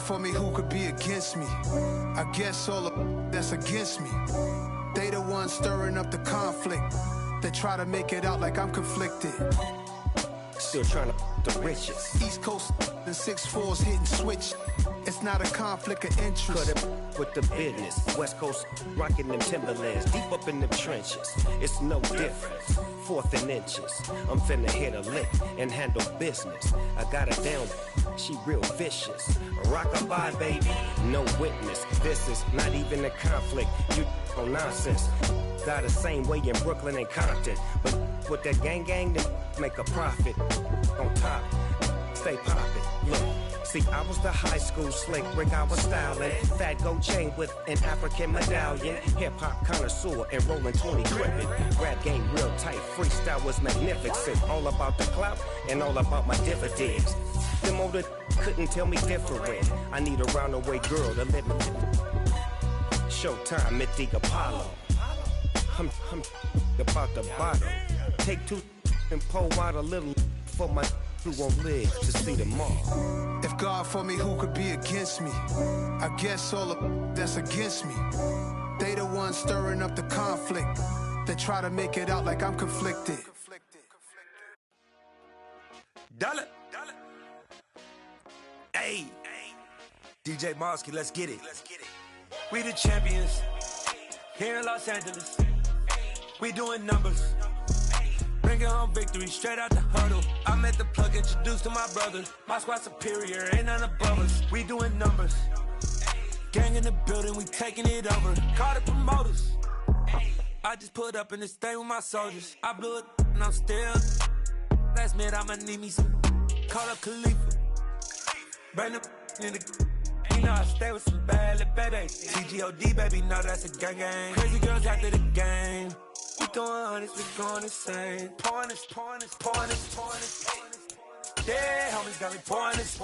For me, who could be against me? I guess all of that's against me. They the ones stirring up the conflict. They try to make it out like I'm conflicted. Still trying to the riches. East Coast and 6'4s hitting switch. It's not a conflict of interest. Cut it with the business. West Coast rocking them Timberlands, deep up in them trenches. It's no difference. 4th and inches. I'm finna hit a lick and handle business. I got her down. She real vicious. Rock-a-bye, baby. No witness. This is not even a conflict. You on nonsense. Got the same way in Brooklyn and Compton. But with that gang, then make a profit. On top, stay poppin'. Look. See, I was the high school slick Rick, I was styling. Fat gold chain with an African medallion. Hip-hop connoisseur and rolling 20 gripping. Rap game real tight, freestyle was magnificent. All about the clout and all about my dividends. Them older couldn't tell me different. I need a roundaway girl to live with. Showtime at the Apollo. I'm about the bottle. Take 2 and pour out a little for my who won't live to see tomorrow. If God for me, who could be against me? I guess all of that's against me. They the ones stirring up the conflict. They try to make it out like I'm conflicted. Dollar. Hey. DJ Mosky, let's get it. We the champions here in Los Angeles. We doing numbers. Bringing home victory straight out the huddle. I met the plug, introduced to my brother. My squad superior, ain't none above us. We doing numbers. Gang in the building, we taking it over. Call the promoters. I just put up in this thing with my soldiers. I blew it and I'm still. Last minute, I'ma need me some. Call up Khalifa. Bring the in the. You know I stay with some bad little baby. TGOD, baby, no, that's a gang gang. Crazy girls after the game. We throwing hundreds, we going insane. Pouring this. Yeah, homies got me pouring this.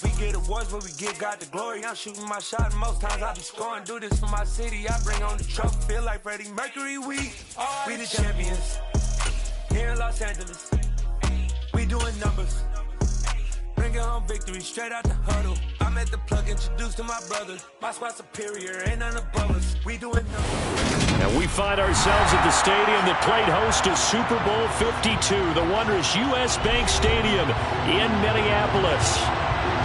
We get awards, but we give God the glory. I'm shooting my shot, and most times I be scoring. Do this for my city, I bring on the trophy. Feel like Freddie Mercury, we the champions here in Los Angeles. We doing numbers. Bringing home victory straight out the huddle. I met the plug, introduced to my brother. My squad superior, ain't none above us. We doing numbers. And we find ourselves at the stadium that played host to Super Bowl 52, the wondrous U.S. Bank Stadium in Minneapolis.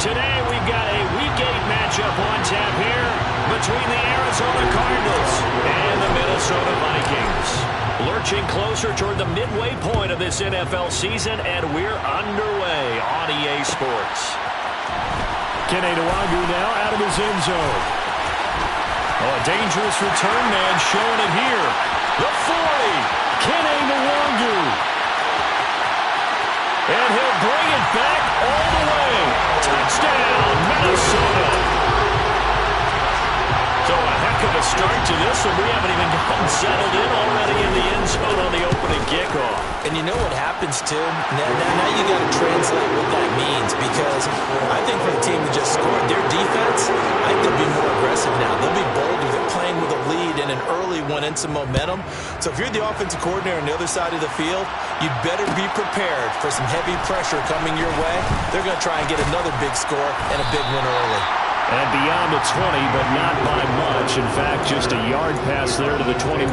Today we've got a Week 8 matchup on tap here between the Arizona Cardinals and the Minnesota Vikings. Lurching closer toward the midway point of this NFL season, and we're underway on EA Sports. Kene Nwangwu now out of his end zone. Oh, a dangerous return man showing it here. The 40, Kene Nwangwu. And he'll bring it back all the way. Touchdown, Minnesota. So a heck of a start to this, and we haven't even gotten settled in already in the end zone on the opening kickoff. And you know what happens, too? Now you got to translate what that means, because I think for the team that just scored, their defense, I think they'll be more aggressive now. They'll be bolder. They're playing with a lead and an early one and some momentum. So if you're the offensive coordinator on the other side of the field, you'd better be prepared for some heavy pressure coming your way. They're going to try and get another big score and a big win early. And beyond the 20, but not by much. In fact, just a yard pass there to the 21.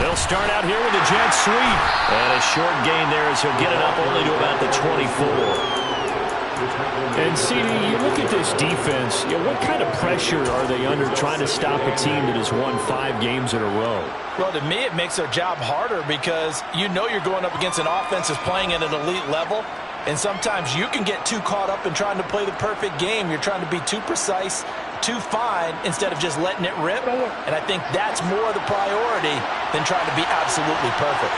They'll start out here with a jet sweep. And a short gain there as he'll get it up only to about the 24. And CD, you look at this defense, what kind of pressure are they under trying to stop a team that has won 5 games in a row? Well, to me, it makes their job harder because you know you're going up against an offense that's playing at an elite level. And sometimes you can get too caught up in trying to play the perfect game. You're trying to be too precise, too fine, instead of just letting it rip. And I think that's more the priority than trying to be absolutely perfect.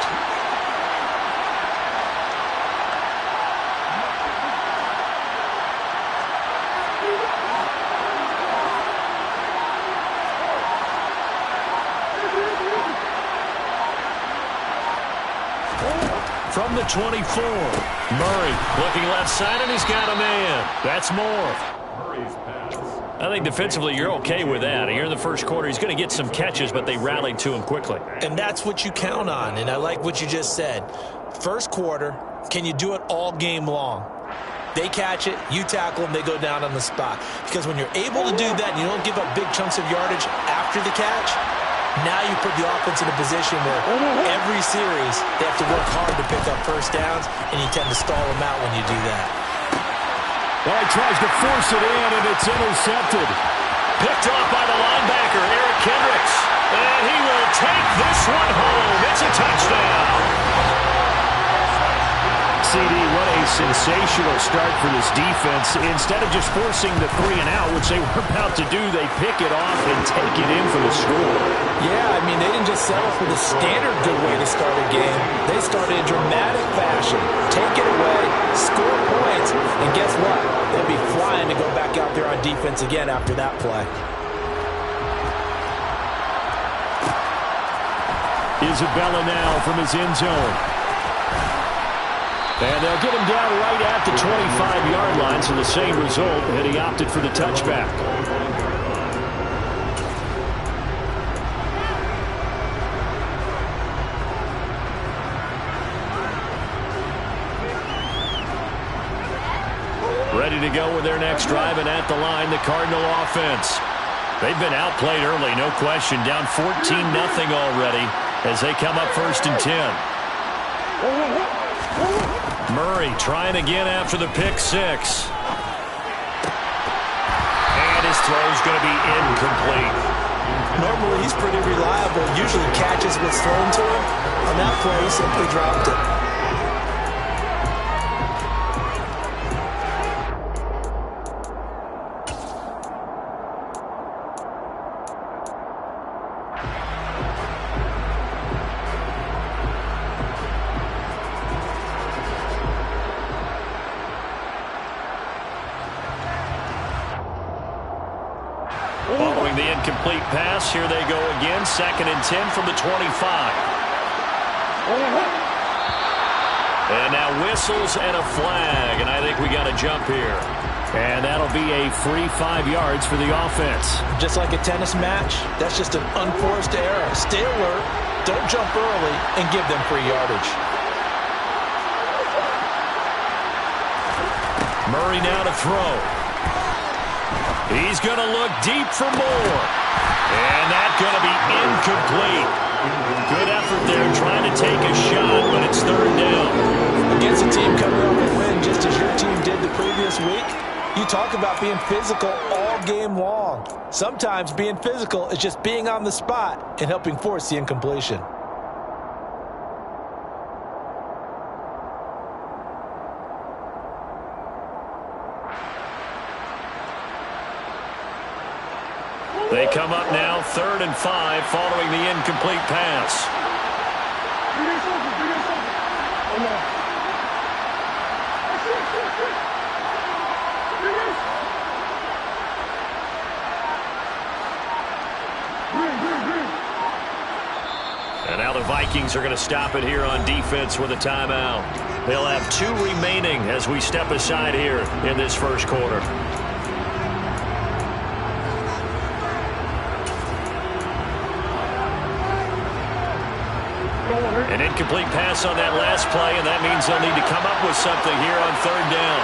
from the 24. Murray looking left side, and he's got a man. That's more. I think defensively you're okay with that. Here in the first quarter, he's going to get some catches, but they rallied to him quickly. And that's what you count on, and I like what you just said. First quarter, can you do it all game long? They catch it, you tackle them, they go down on the spot. Because when you're able to do that and you don't give up big chunks of yardage after the catch, now you put the offense in a position where every series they have to work hard to pick up first downs, and you tend to stall them out when you do that. Well, he tries to force it in, and it's intercepted. Picked off by the linebacker, Eric Kendricks. And he will take this one home. It's a touchdown. CD, what a sensational start for this defense. Instead of just forcing the 3 and out, which they were about to do, they pick it off and take it in for the score. Yeah, I mean, they didn't just settle for the standard good way to start a game. They started in dramatic fashion. Take it away, score points, and guess what? They'll be flying to go back out there on defense again after that play. Isabella now from his end zone. And they'll get him down right at the 25-yard line, so the same result, and he opted for the touchback. Ready to go with their next drive, and at the line, the Cardinal offense. They've been outplayed early, no question. Down 14-0 already as they come up 1st and 10. Murray trying again after the pick 6. And his throw's going to be incomplete. Normally he's pretty reliable, usually catches what's thrown to him. On that play, he simply dropped it. Following the incomplete pass, here they go again. 2nd and 10 from the 25. And now whistles and a flag, and I think we got a jump here. And that'll be a free 5 yards for the offense. Just like a tennis match, that's just an unforced error. Stay alert, don't jump early, and give them free yardage. Murray now to throw. He's going to look deep for more. And that's going to be incomplete. Good effort there trying to take a shot, but it's 3rd down. Against a team coming off a win just as your team did the previous week, you talk about being physical all game long. Sometimes being physical is just being on the spot and helping force the incompletion. They come up now 3rd and 5 following the incomplete pass. And now the Vikings are going to stop it here on defense with a timeout. They'll have 2 remaining as we step aside here in this first quarter. An incomplete pass on that last play, and that means they'll need to come up with something here on 3rd down.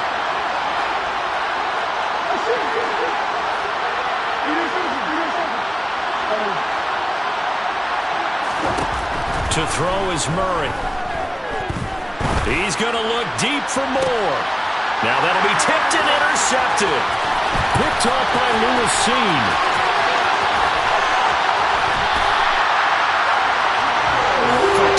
To throw is Murray. He's going to look deep for more. Now that'll be tipped and intercepted. Picked off by Lewis.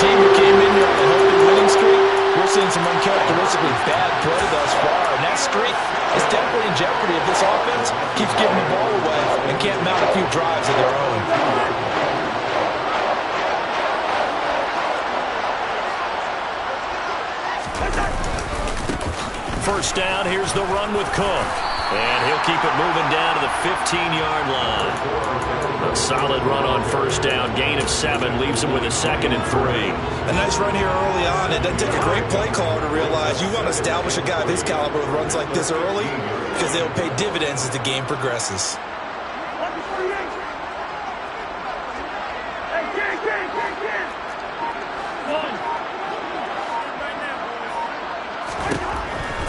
Team who came in here on a healthy winning streak, we're seeing some uncharacteristically bad play thus far, and that streak is definitely in jeopardy if this offense keeps giving the ball away and can't mount a few drives of their own. First down, here's the run with Cook. And he'll keep it moving down to the 15-yard line. A solid run on first down. Gain of 7 leaves him with a 2nd and 3. A nice run here early on. It doesn't take a great play caller to realize you want to establish a guy of his caliber with runs like this early because they'll pay dividends as the game progresses.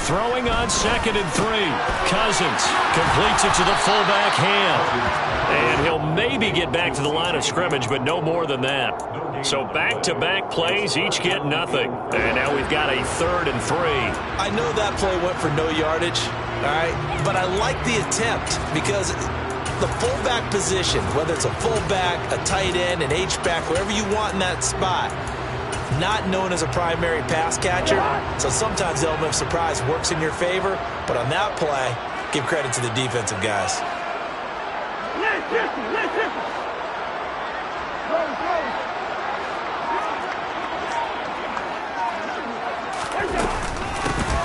Throwing on 2nd and 3. Cousins completes it to the fullback Ham. And he'll maybe get back to the line of scrimmage, but no more than that. So back-to-back plays, each get nothing. And now we've got a 3rd and 3. I know that play went for no yardage, all right? But I like the attempt because the fullback position, whether it's a fullback, a tight end, an H-back, wherever you want in that spot, not known as a primary pass catcher, so sometimes the element of surprise works in your favor, but on that play, give credit to the defensive guys.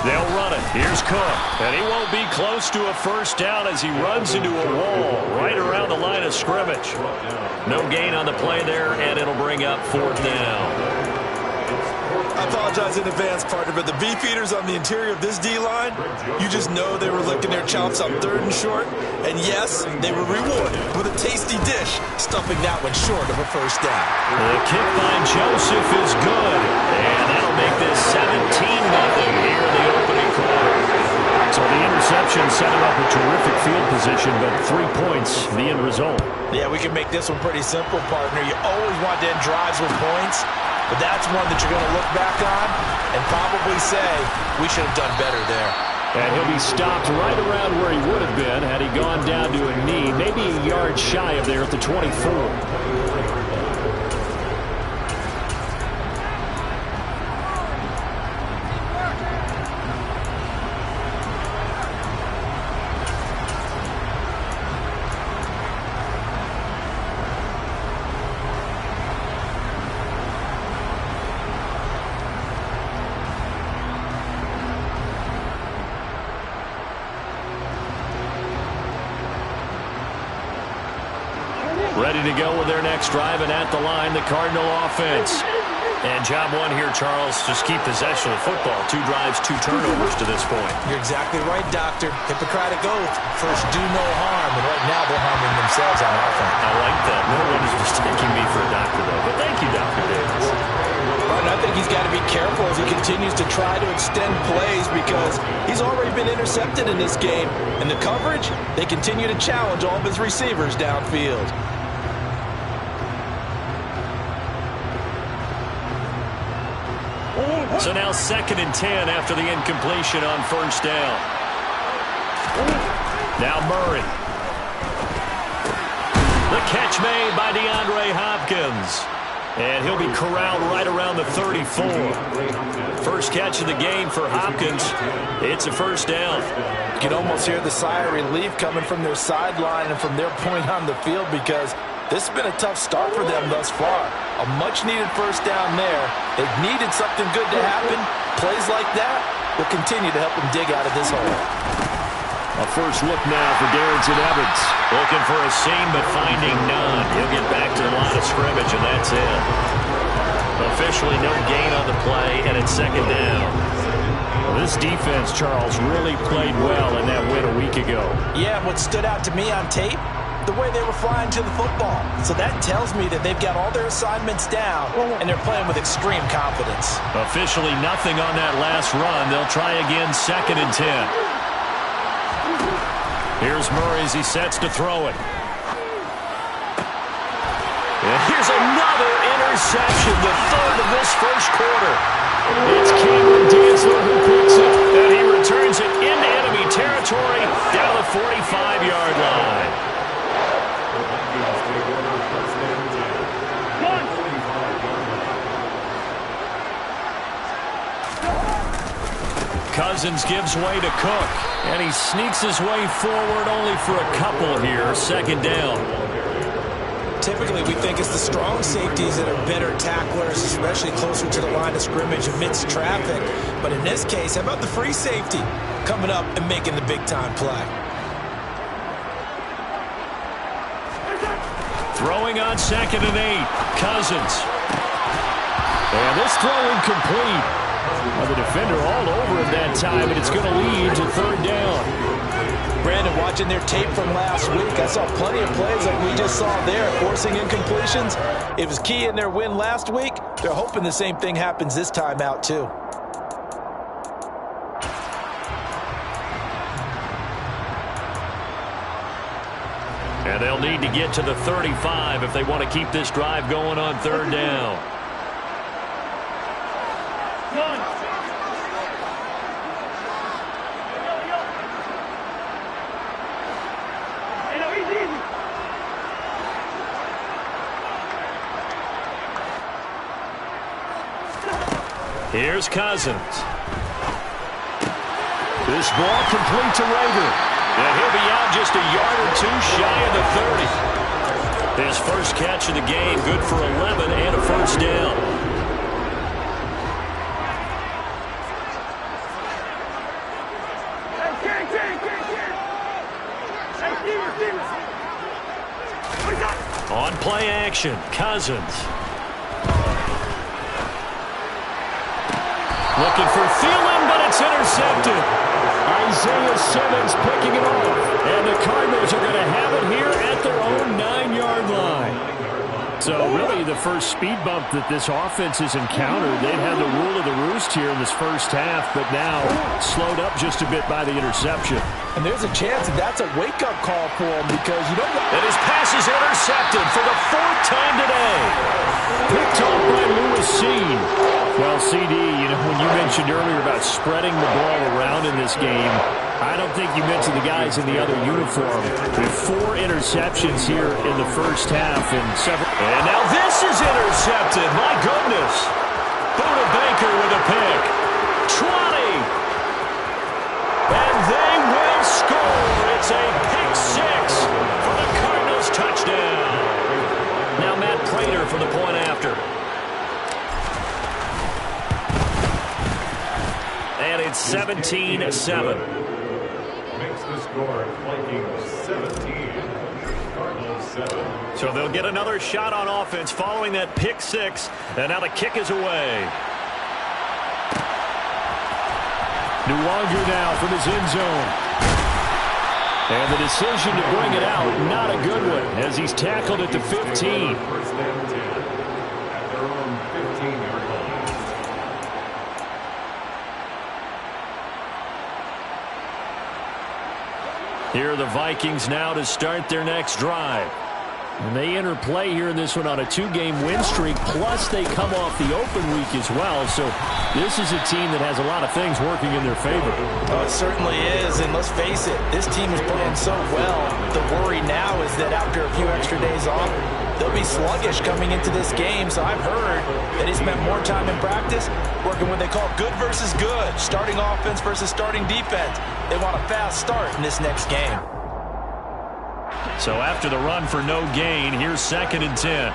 They'll run it. Here's Cook, and he won't be close to a first down as he runs into a wall right around the line of scrimmage. No gain on the play there, and it'll bring up 4th down. I apologize in advance, partner, but the beefeaters on the interior of this D-line, you just know they were licking their chops on 3rd and short. And yes, they were rewarded with a tasty dish, stuffing that one short of a first down. The kick by Joseph is good, and that'll make this 17-0 here in the opening quarter. So the interception set him up a terrific field position, but 3 points, the end result. Yeah, we can make this one pretty simple, partner. You always want to end drives with points. But that's one that you're going to look back on and probably say, we should have done better there. And he'll be stopped right around where he would have been had he gone down to a knee, maybe a yard shy of there at the 24. Ready to go with their next drive, and at the line, the Cardinal offense. And job one here, Charles, just keep possession of the football. 2 drives, 2 turnovers to this point. You're exactly right, Doctor. Hippocratic oath. First, do no harm, and right now they're harming themselves on offense. I like that. No one is mistaking me for a doctor, though. But thank you, Dr. Davis. Right, I think he's got to be careful as he continues to try to extend plays because he's already been intercepted in this game. And the coverage, they continue to challenge all of his receivers downfield. So now 2nd and 10 after the incompletion on first down. Now Murray. The catch made by DeAndre Hopkins. And he'll be corralled right around the 34. First catch of the game for Hopkins. It's a first down. You can almost hear the sigh of relief coming from their sideline and from their point on the field because this has been a tough start for them thus far. A much-needed first down there. They've needed something good to happen. Plays like that will continue to help them dig out of this hole. A first look now for Darrington Evans. Looking for a seam, but finding none. He'll get back to the line of scrimmage, and that's it. Officially no gain on the play, and it's 2nd down. Well, this defense, Charles, really played well in that win a week ago. Yeah, what stood out to me on tape, the way they were flying to the football. So that tells me that they've got all their assignments down, and they're playing with extreme confidence. Officially nothing on that last run. They'll try again 2nd and 10. Here's Murray as he sets to throw it. And here's another interception, the 3rd of this first quarter. It's Cameron Dantzler who picks it, and he returns it into enemy territory down the 45-yard line. Cousins gives way to Cook, and he sneaks his way forward only for a couple here. 2nd down. Typically, we think it's the strong safeties that are better tacklers, especially closer to the line of scrimmage amidst traffic. But in this case, how about the free safety coming up and making the big-time play? Throwing on 2nd and 8. Cousins. And this throw incomplete. Well, the defender all over him that time, and it's going to lead to 3rd down. Brandon, watching their tape from last week, I saw plenty of plays like we just saw there, forcing incompletions. It was key in their win last week. They're hoping the same thing happens this time out, too. And they'll need to get to the 35 if they want to keep this drive going on 3rd down. Here's Cousins. This ball complete to Rager. And he'll be out just a yard or 2 shy of the 30. His first catch of the game, good for 11 and a 1st down. On play action, Cousins. Looking for Thielen, but it's intercepted. Isaiah Simmons picking it off. And the Cardinals are going to have it here at their own 9-yard line. So really the first speed bump that this offense has encountered. They've had the rule of the roost here in this first half, but now slowed up just a bit by the interception. And there's a chance that that's a wake-up call for him because you don't know. And his pass is intercepted for the 4th time today. Picked off by Lewis Seen. Well, CD, when you mentioned earlier about spreading the ball around in this game, I don't think you mentioned the guys in the other uniform. With 4 interceptions here in the first half. And now this is intercepted. My goodness. Buda Baker with a pick. 20. And they will score. It's a pick 6 for the Cardinals touchdown. Now Matt Prater for the point after. And it's 17-7. Makes the score Vikings 17, Cardinals 7. So they'll get another shot on offense following that pick 6. And now the kick is away. Nwangu now from his end zone. And the decision to bring it out, not a good one, as he's tackled at the 15. First down 10 at their own 15-yard line. Here are the Vikings now to start their next drive. And they enter play here in this one on a 2-game win streak, plus they come off the open week as well. So this is a team that has a lot of things working in their favor. Oh, it certainly is, and let's face it, this team is playing so well. The worry now is that after a few extra days off, they'll be sluggish coming into this game. So I've heard that he spent more time in practice working what they call good versus good, starting offense versus starting defense. They want a fast start in this next game. So after the run for no gain, here's 2nd and 10.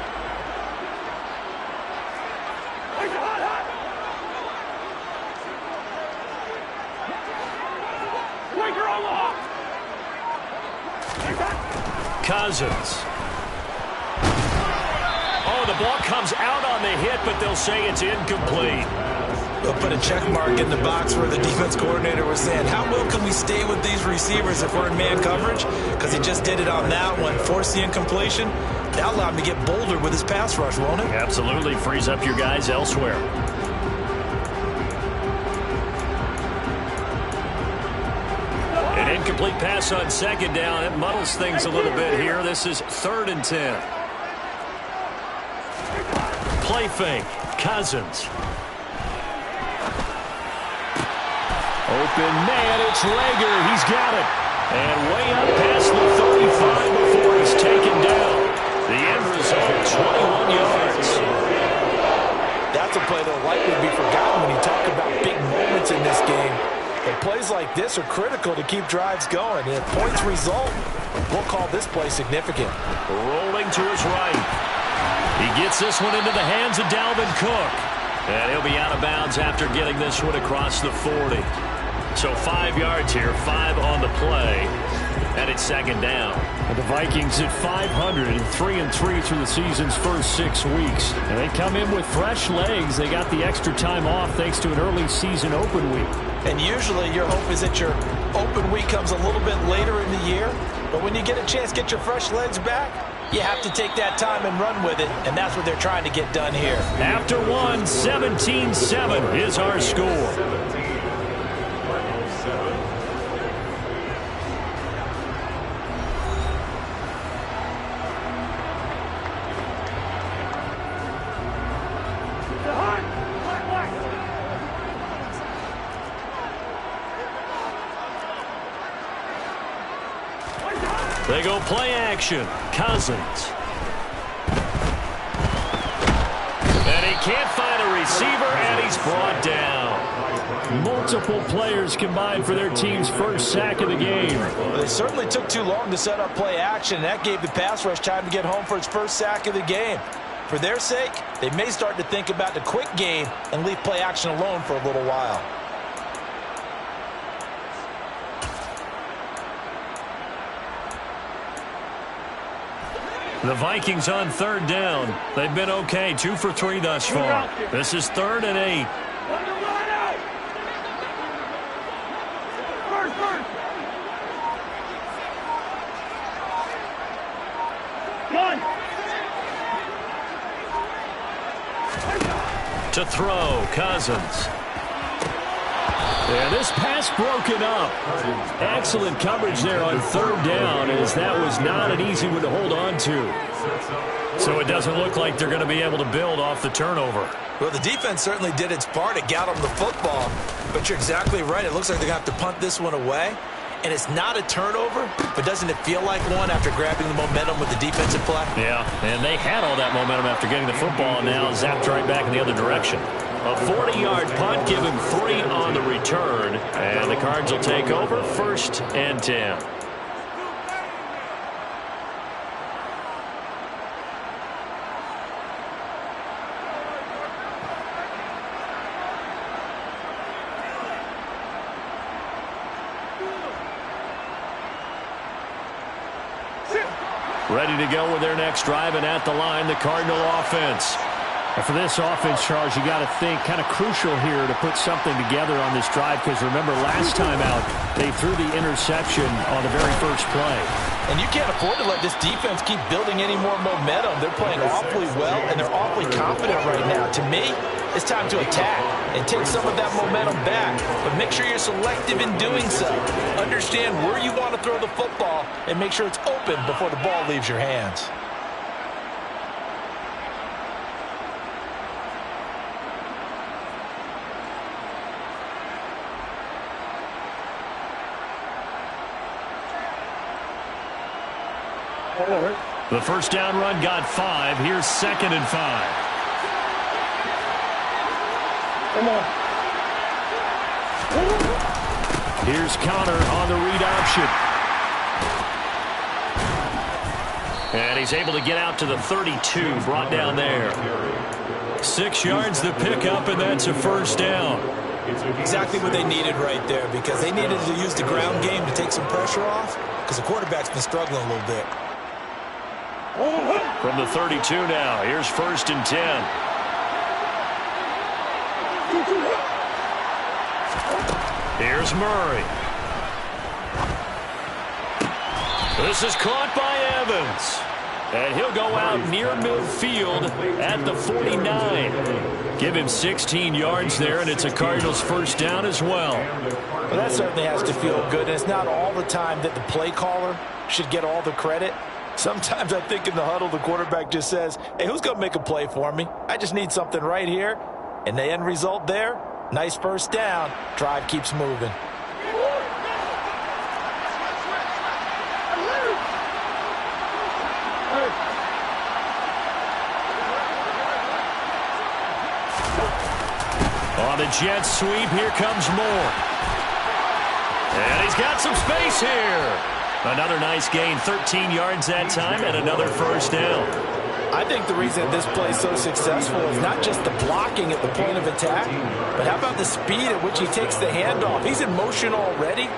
Cousins. Oh, the ball comes out on the hit, but they'll say it's incomplete. They'll put a check mark in the box where the defense coordinator was saying, how well can we stay with these receivers if we're in man coverage? Because he just did it on that one, forced the incompletion. That allowed him to get bolder with his pass rush, won't it? Absolutely, frees up your guys elsewhere. An incomplete pass on 2nd down. It muddles things a little bit here. This is 3rd and 10. Play fake. Cousins. Open man, it's Lager. He's got it. And way up past the 35 before he's taken down. The end result, 21 yards. That's a play that'll likely be forgotten when you talk about big moments in this game. But plays like this are critical to keep drives going. And if points result, we'll call this play significant. Rolling to his right. He gets this one into the hands of Dalvin Cook. And he'll be out of bounds after getting this one across the 40. So 5 yards here, 5 on the play. and it's second down. And the Vikings at 500 and 3-3 through the season's first 6 weeks. And they come in with fresh legs. They got the extra time off thanks to an early season open week. And usually your hope is that your open week comes a little bit later in the year. But when you get a chance to get your fresh legs back, you have to take that time and run with it. And that's what they're trying to get done here. After one, 17-7 is our score. They go play action. Cousins. And he can't find a receiver, and he's brought down. Multiple players combined for their team's first sack of the game. They certainly took too long to set up play action, and that gave the pass rush time to get home for its first sack of the game. For their sake, they may start to think about the quick game and leave play action alone for a little while. The Vikings on third down. They've been okay, 2 for 3 thus far. This is 3rd and 8. To throw, Cousins. And this pass broken up. Excellent coverage there on third down, as that was not an easy one to hold on to. So it doesn't look like they're going to be able to build off the turnover. Well, the defense certainly did its part to get them the football. But you're exactly right. It looks like they're going to have to punt this one away. And it's not a turnover, but doesn't it feel like one after grabbing the momentum with the defensive play? Yeah, and they had all that momentum after getting the football, and now zapped right back in the other direction. A 40-yard punt, give him 3 on the return, and the Cards will take over 1st and 10. Ready to go with their next drive, and at the line, the Cardinal offense. And for this offense, Charles, you got to think kind of crucial here to put something together on this drive, because remember, last time out, they threw the interception on the very first play. And you can't afford to let this defense keep building any more momentum. They're playing awfully well, and they're awfully confident right now. To me, it's time to attack and take some of that momentum back, but make sure you're selective in doing so. Understand where you want to throw the football and make sure it's open before the ball leaves your hands. The first down run got 5. Here's 2nd and 5. Come on. Here's Connor on the read option. And he's able to get out to the 32, brought down there. 6 yards the pickup, and that's a first down. Exactly what they needed right there, because they needed to use the ground game to take some pressure off, because the quarterback's been struggling a little bit. From the 32 now, here's 1st and 10. Here's Murray. This is caught by Evans. And he'll go out near midfield at the 49. Give him 16 yards there, and it's a Cardinals first down as well. Well, that certainly has to feel good, and it's not all the time that the play caller should get all the credit. Sometimes I think in the huddle, the quarterback just says, hey, who's going to make a play for me? I just need something right here. And the end result there, nice first down. Drive keeps moving. On the jet sweep, here comes Moore. And he's got some space here. Another nice gain, 13 yards that time, and another first down. I think the reason this play is so successful is not just the blocking at the point of attack, but how about the speed at which he takes the handoff? He's in motion already,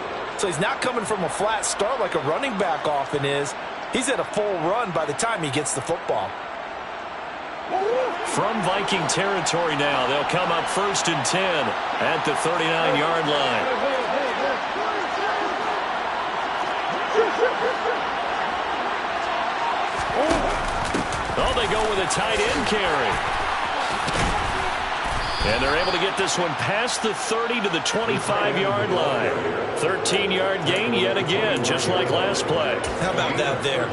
So he's not coming from a flat start like a running back often is. He's at a full run by the time he gets the football. From Viking territory now, they'll come up 1st and 10 at the 39-yard line. Oh, they go with a tight end carry. And they're able to get this one past the 30 to the 25-yard line. 13-yard gain yet again, just like last play. How about that there?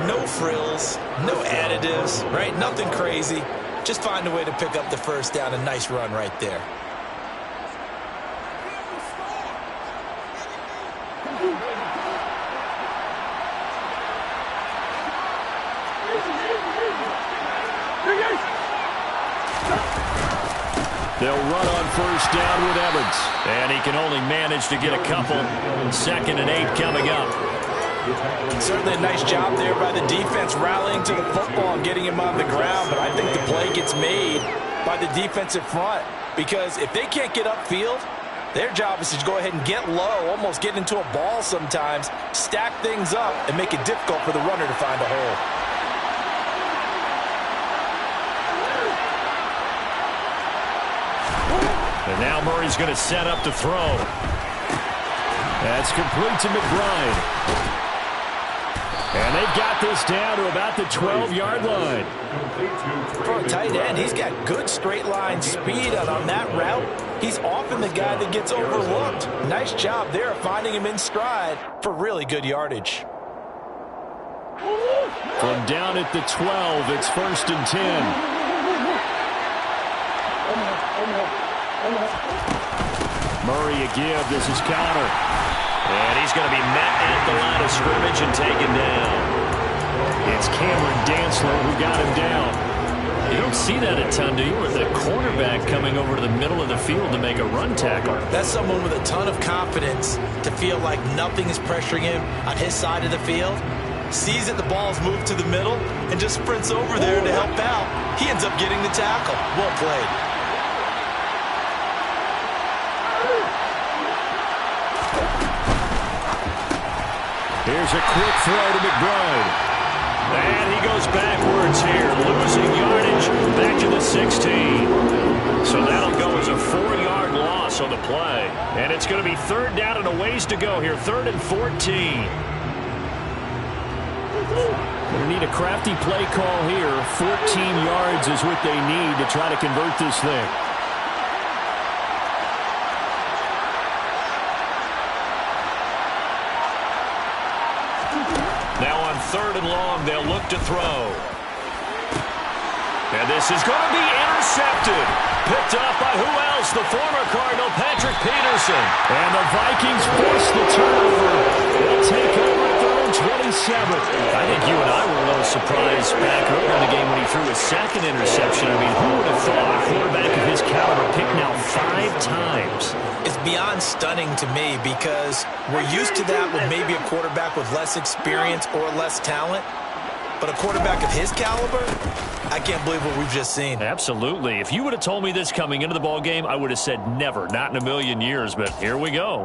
No frills, no additives, right? Nothing crazy. Just find a way to pick up the first down. A nice run right there. They'll run on 1st down with Evans. And he can only manage to get a couple. 2nd and 8 coming up. Certainly a nice job there by the defense rallying to the football and getting him on the ground. But I think the play gets made by the defensive front. Because if they can't get upfield, their job is to go ahead and get low, almost get into a ball sometimes, stack things up, and make it difficult for the runner to find a hole. And now Murray's going to set up to throw. That's complete to McBride. And they've got this down to about the 12-yard line. For a tight end, he's got good straight line speed, and on that route, he's often the guy that gets overlooked. Nice job there of finding him in stride for really good yardage. From down at the 12, it's 1st and 10. Murray a give. This is Connor. And he's going to be met at the line of scrimmage and taken down. It's Cameron Dantzler who got him down. You don't see that a ton, do you? With a cornerback coming over to the middle of the field to make a run tackle. That's someone with a ton of confidence to feel like nothing is pressuring him on his side of the field. Sees that the ball's moved to the middle and just sprints over there to help out. He ends up getting the tackle. Well played. Here's a quick throw to McBride. And he goes backwards here, losing yardage back to the 16. So that'll go as a 4-yard loss on the play. And it's going to be 3rd down and a ways to go here, 3rd and 14. They need a crafty play call here. 14 yards is what they need to try to convert this thing. Now on 3rd and long, they'll look to throw. And this is going to be intercepted. Picked up by who else? The former Cardinal, Patrick Peterson. And the Vikings force the turnover. They'll take over at their own 27. I think you and I were a little surprised back earlier in the game when he threw his 2nd interception. I mean, who would have thought a quarterback of his caliber picked now 5 times? It's beyond stunning to me because we're used to that with maybe a quarterback with less experience or less talent. But a quarterback of his caliber, I can't believe what we've just seen. Absolutely. If you would have told me this coming into the ball game, I would have said never, not in a million years. But here we go.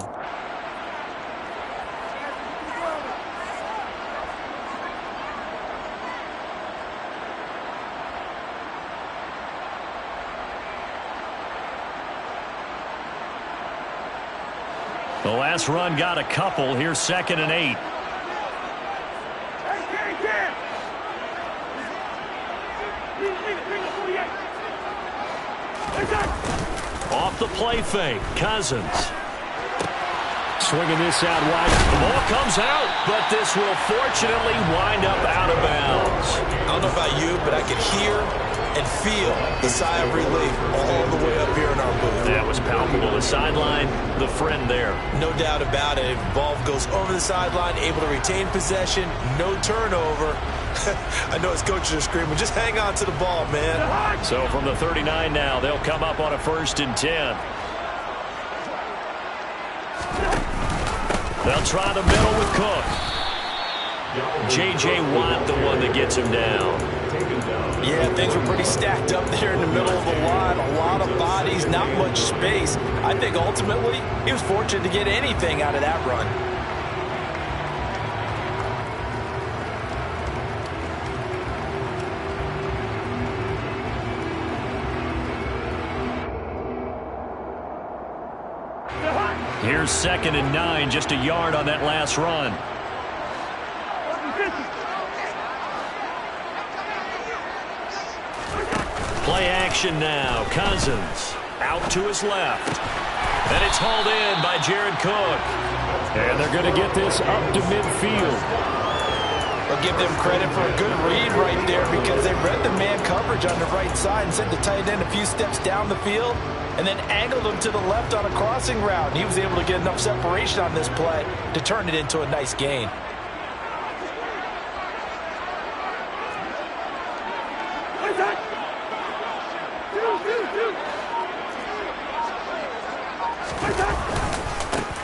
The last run got a couple. Here's 2nd and 8. Off the play fake, Cousins. Swinging this out wide. The ball comes out, but this will fortunately wind up out of bounds. I don't know about you, but I could hear and feel the sigh of relief all the way up here in our booth. That was palpable. The sideline, the friend there. No doubt about it. If the ball goes over the sideline, able to retain possession, no turnover. I know his coaches are screaming, just hang on to the ball, man. So from the 39 now, they'll come up on a 1st and 10. They'll try the middle with Cook. J.J. Watt, the one that gets him down. taken down. Yeah, things were pretty stacked up there in the middle of the line. A lot of bodies, not much space. I think ultimately he was fortunate to get anything out of that run. Here's 2nd and 9, just a yard on that last run. Play action now. Cousins out to his left. And it's hauled in by Jared Cook. And they're going to get this up to midfield. I'll give them credit for a good read right there because they read the man coverage on the right side and sent the tight end a few steps down the field and then angled him to the left on a crossing route. And he was able to get enough separation on this play to turn it into a nice gain.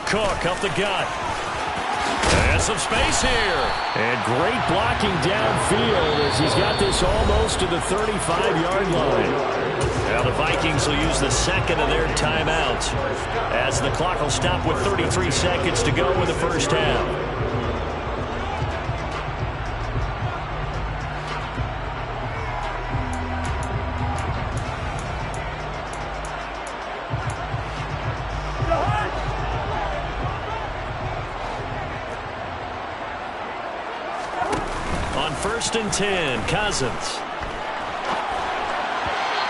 Cook up the gut. And some space here. And great blocking downfield as he's got this almost to the 35-yard line. Now the Vikings will use the 2nd of their timeouts as the clock will stop with 33 seconds to go in the first half. On 1st and 10, Cousins.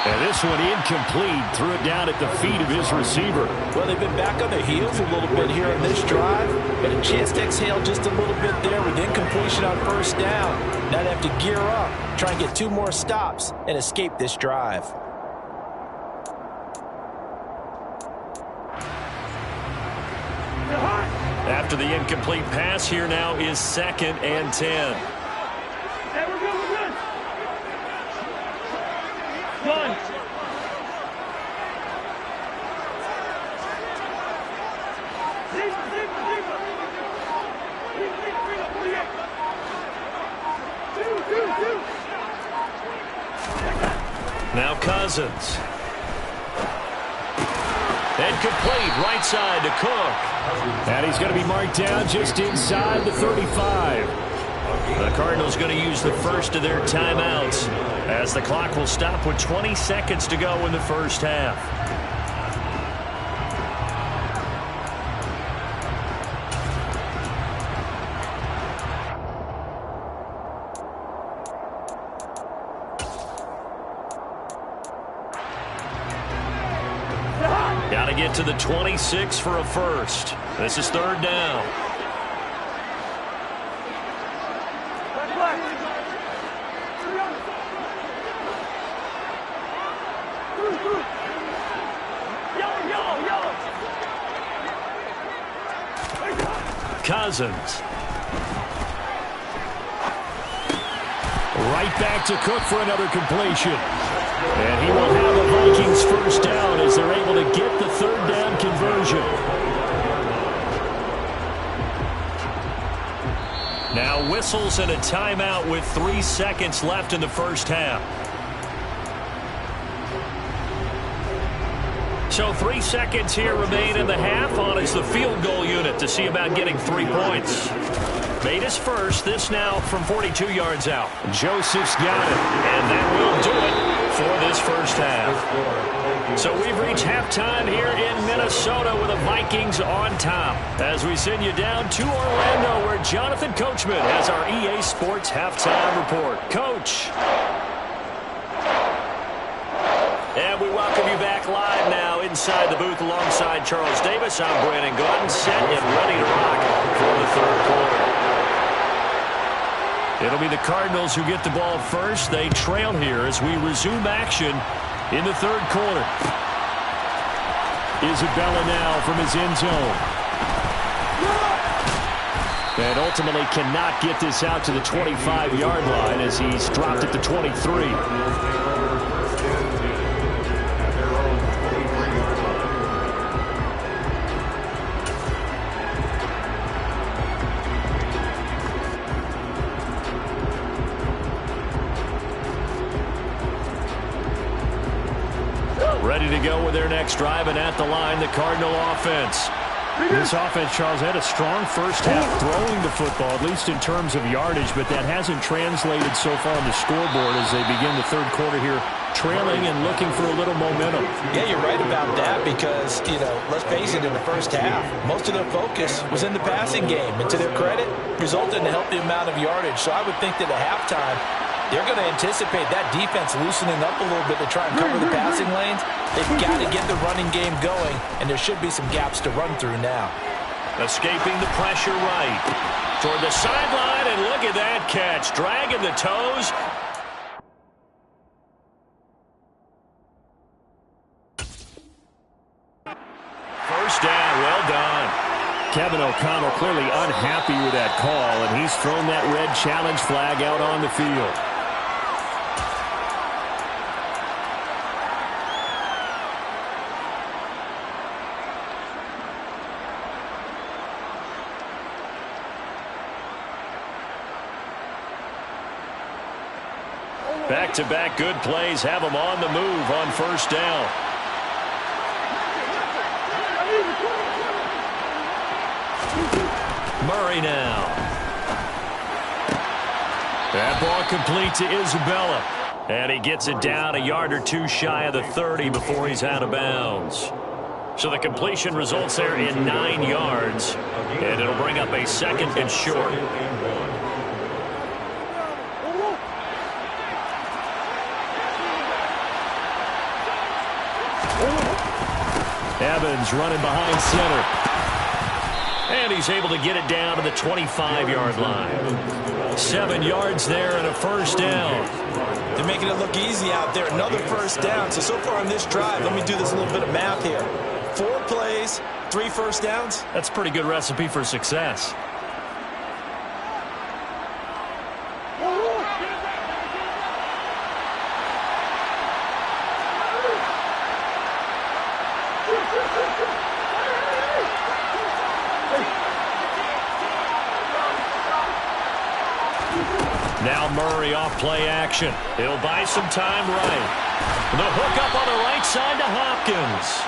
And this one incomplete. Threw it down at the feet of his receiver. Well, they've been back on their heels a little bit here in this drive. Had a chance to exhale just a little bit there with incompletion on 1st down. Now they have to gear up, try and get 2 more stops, and escape this drive. After the incomplete pass, here now is 2nd and 10. Now Cousins. And complete right side to Cook. And he's going to be marked down just inside the 35. The Cardinals going to use the 1st of their timeouts as the clock will stop with 20 seconds to go in the first half. Got to get to the 26 for a first. This is 3rd down. Cousins. Right back to Cook for another completion. And he will have the Vikings 1st down as they're able to get the 3rd down conversion. Now whistles and a timeout with 3 seconds left in the first half. So 3 seconds here remain in the half. On is the field goal unit to see about getting 3 points. Made his first. This now from 42 yards out. Joseph's got it. And that will do it for this first half. So we've reached halftime here in Minnesota with the Vikings on top. As we send you down to Orlando where Jonathan Coachman has our EA Sports halftime report. Coach. And we welcome you back live now inside the booth alongside Charles Davis. I'm Brandon Gordon, set and ready to rock for the 3rd quarter. It'll be the Cardinals who get the ball first. They trail here as we resume action in the 3rd quarter. Isabella now from his end zone. And ultimately cannot get this out to the 25-yard line as he's dropped at the 23. ready to go with their next drive, and at the line, the Cardinal offense. This offense, Charles, had a strong first half throwing the football, at least in terms of yardage, but that hasn't translated so far on the scoreboard as they begin the third quarter here, trailing and looking for a little momentum. Yeah, you're right about that because, let's face it, in the first half, most of their focus was in the passing game. And to their credit, resulted in a healthy amount of yardage. So I would think that at halftime, they're going to anticipate that defense loosening up a little bit to try and cover the passing lanes. They've got to get the running game going, and there should be some gaps to run through now. Escaping the pressure right toward the sideline, and look at that catch. Dragging the toes. First down, well done. Kevin O'Connell clearly unhappy with that call, and he's thrown that red challenge flag out on the field. Back-to-back good plays have them on the move on first down. Murray now. That ball complete to Isabella. And he gets it down a yard or two shy of the 30 before he's out of bounds. So the completion results there in 9 yards. And it'll bring up a second and short. Evans running behind center. And he's able to get it down to the 25-yard line. 7 yards there and a first down. They're making it look easy out there. Another first down. So far on this drive, let me do this little bit of math here. 4 plays, 3 first downs. That's a pretty good recipe for success. Now Murray off play action. He'll buy some time right. The hook up on the right side to Hopkins.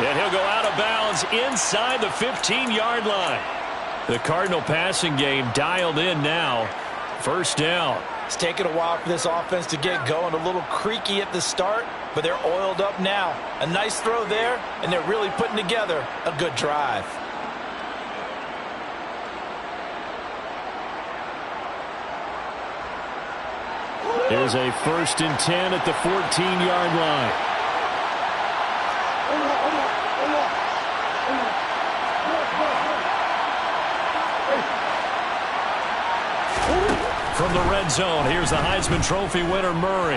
And he'll go out of bounds inside the 15-yard line. The Cardinal passing game dialed in now. First down. It's taken a while for this offense to get going. A little creaky at the start, but they're oiled up now. A nice throw there, and they're really putting together a good drive. There's a 1st and 10 at the 14-yard line. From the red zone, here's the Heisman Trophy winner, Murray.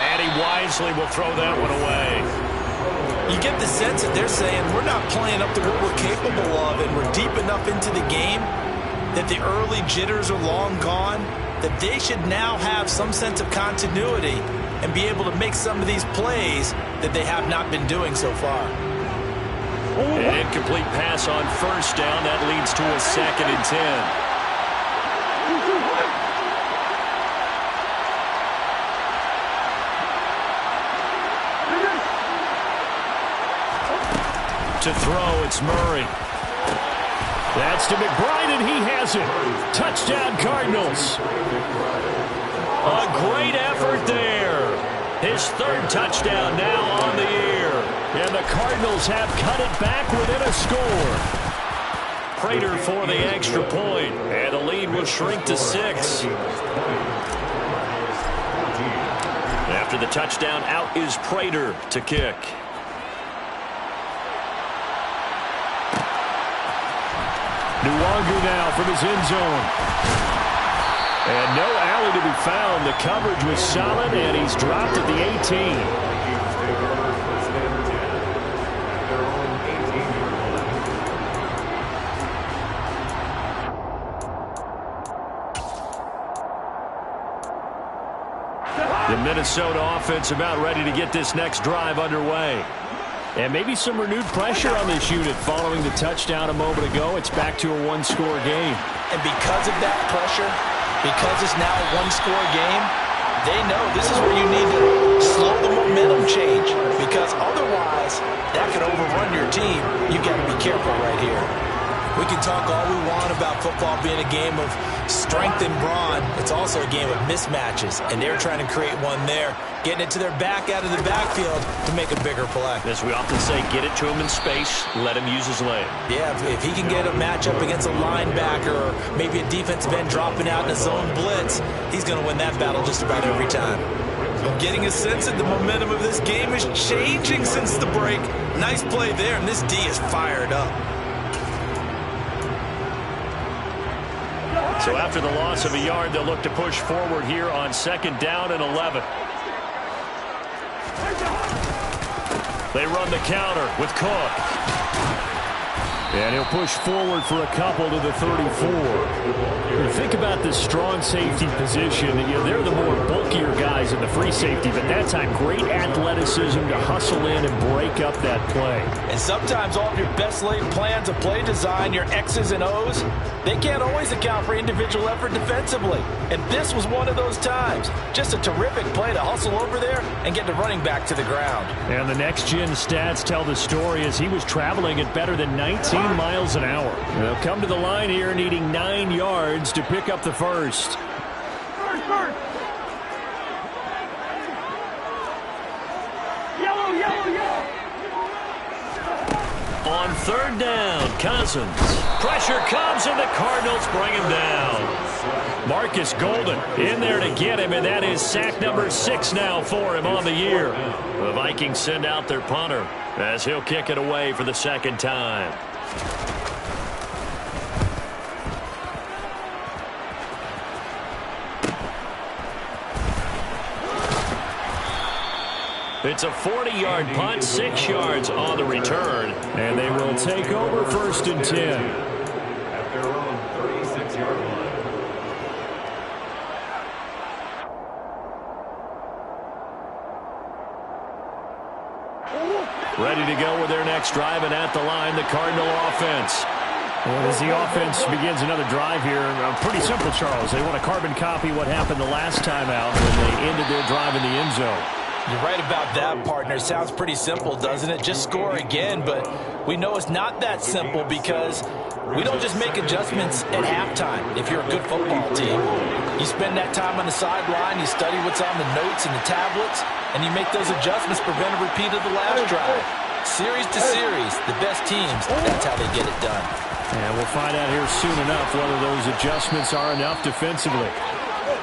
And he wisely will throw that one away. You get the sense that they're saying we're not playing up to what we're capable of, and we're deep enough into the game that the early jitters are long gone, that they should now have some sense of continuity and be able to make some of these plays that they have not been doing so far. An incomplete pass on first down. That leads to a 2nd and 10. To throw, it's Murray. That's to McBride, and he has it. Touchdown, Cardinals. A great effort there. His 3rd touchdown now on the year. And the Cardinals have cut it back within a score. Prater for the extra point. And the lead will shrink to 6. After the touchdown, out is Prater to kick. Nwangu now from his end zone. And no alley to be found. The coverage was solid, and he's dropped at the 18. The Minnesota offense about ready to get this next drive underway. And maybe some renewed pressure on this unit following the touchdown a moment ago. It's back to a 1-score game. And because of that pressure, because it's now a 1-score game, They know this is where you need to slow the momentum change, because otherwise that could overrun your team. You got to be careful right here. We can talk all we want about football being a game of strength and brawn. It's also a game of mismatches, and they're trying to create one there, getting it to their back out of the backfield to make a bigger play. As we often say, get it to him in space, let him use his leg. Yeah, if he can get a matchup against a linebacker or maybe a defensive end dropping out in a zone blitz, he's going to win that battle just about every time. I'm getting a sense that the momentum of this game is changing since the break. Nice play there, and this D is fired up. So after the loss of a yard, they'll look to push forward here on 2nd down and 11. They run the counter with Cook. And he'll push forward for a couple to the 34. You think about this strong safety position. They're the more bulkier guys in the free safety, but that time great athleticism to hustle in and break up that play. And sometimes all of your best laid plans of play design, your X's and O's, they can't always account for individual effort defensively. And this was one of those times. Just a terrific play to hustle over there and get the running back to the ground. And the next-gen stats tell the story as he was traveling at better than 19 miles an hour. They'll come to the line here needing 9 yards to pick up the first. On 3rd down, Cousins. Pressure comes, and the Cardinals bring him down. Marcus Golden in there to get him, and that is sack number 6 now for him on the year. The Vikings send out their punter as he'll kick it away for the 2nd time. It's a 40-yard punt, 6 yards on the return. And they will take over 1st and 10. At their own 36-yard line. Ready to go with their next drive, and at the line, the Cardinal offense. And as the offense begins another drive here, pretty simple, Charles. They want to carbon copy what happened the last time out when they ended their drive in the end zone. You're right about that, partner. Sounds pretty simple, doesn't it? Just score again, but we know it's not that simple because we don't just make adjustments at halftime if you're a good football team. You spend that time on the sideline, you study what's on the notes and the tablets, and you make those adjustments, prevent a repeat of the last drive. Series to series, the best teams, that's how they get it done. And we'll find out here soon enough whether those adjustments are enough defensively.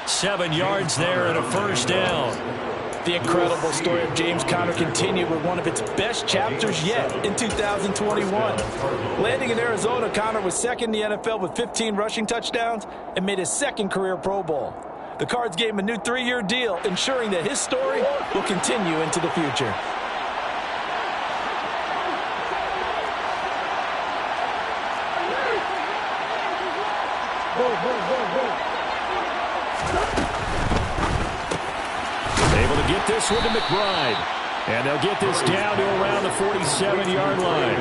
7 yards there and a 1st down. The incredible story of James Conner continued with one of its best chapters yet in 2021. Landing in Arizona, Conner was 2nd in the NFL with 15 rushing touchdowns and made his 2nd career Pro Bowl. The Cards gave him a new 3-year deal, ensuring that his story will continue into the future. Able to get this one to McBride. And they'll get this down to around the 47-yard line.